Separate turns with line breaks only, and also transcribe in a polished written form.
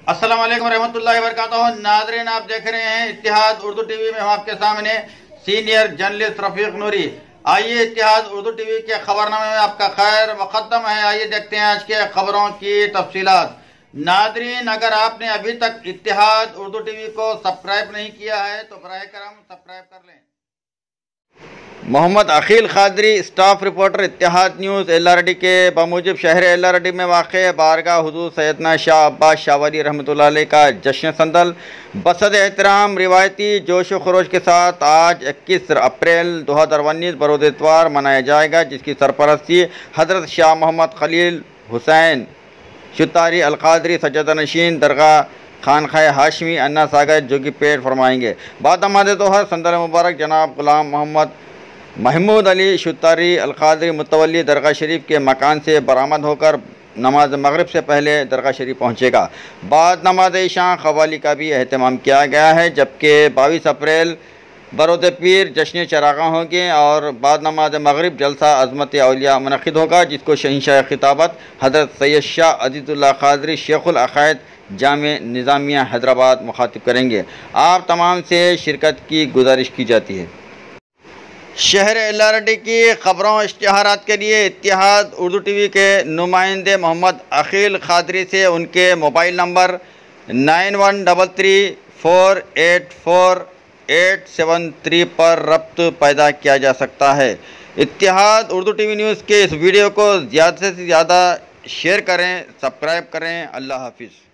अस्सलाम वालेकुम रहमतुल्लाहि व बरकातहू। नाज़रीन, आप देख रहे हैं इत्तेहाद उर्दू टीवी में। हम आपके सामने सीनियर जर्नलिस्ट रफीक नूरी। आइए इत्तेहाद उर्दू टीवी के खबरनामे में आपका खैर मुक़द्दम है। आइए देखते हैं आज के खबरों की तफसीलात। नाज़रीन, अगर आपने अभी तक इत्तेहाद उर्दू टीवी को सब्सक्राइब नहीं किया है तो बराए करम सब्सक्राइब कर लें। Mohammad Aqeel Qadri, staff reporter Ittehad news. Yella Reddy के बमूजिब शहर येल्ला रेड्डी में वाक़ बारगाह हुज़ूर सैयदना शाह अब्बास शाह वली रहमतुल्लाह अलैह का जश्न संदल बसद एहतराम रिवायती जोश व खरोश के साथ आज 21 अप्रैल 2019 बरोज़ इतवार मनाया जाएगा, जिसकी सरपरस्ती हज़रत शाह मोहम्मद खलील हुसैन शुतारी अलकादरी सज्जदा नशीन दरगाह खानखाए हाशमी अन्ना सागर जोगी पेट फरमाएंगे। बाद नमाज़ तोहर संदल मुबारक जनाब गुलाम मोहम्मद महमूद अली शुतारी अलकादरी मुतवल्ली दरगाह शरीफ के मकान से बरामद होकर नमाज मगरिब से पहले दरगाह शरीफ पहुँचेगा। बाद नमाज शाह क़वाली का भी अहतमाम किया गया है, जबकि 22 अप्रैल बरोज़ पीर जश्न चरागा होंगे और बाद नमाज मगरिब जलसा अज़मत औलिया मुनक़िद होगा, जिसको शहंशाह खिताबत हज़रत सैयद शाह अज़ीज़ुल्लाह क़ादरी शेखुल अक़ायद जामे निज़ामिया हैदराबाद मुखातिब करेंगे। आप तमाम से शिरकत की गुजारिश की जाती है। शहर येल्ला रेड्डी की ख़बरों इश्तिहारात के लिए इत्तेहाद उर्दू टीवी के नुमाइंदे मोहम्मद अकील खादरी से उनके मोबाइल नंबर 9133484873 पर रब्त पैदा किया जा सकता है। इत्तेहाद उर्दू टीवी न्यूज़ के इस वीडियो को ज़्यादा से ज़्यादा शेयर करें, सब्सक्राइब करें। अल्लाह हाफिज़।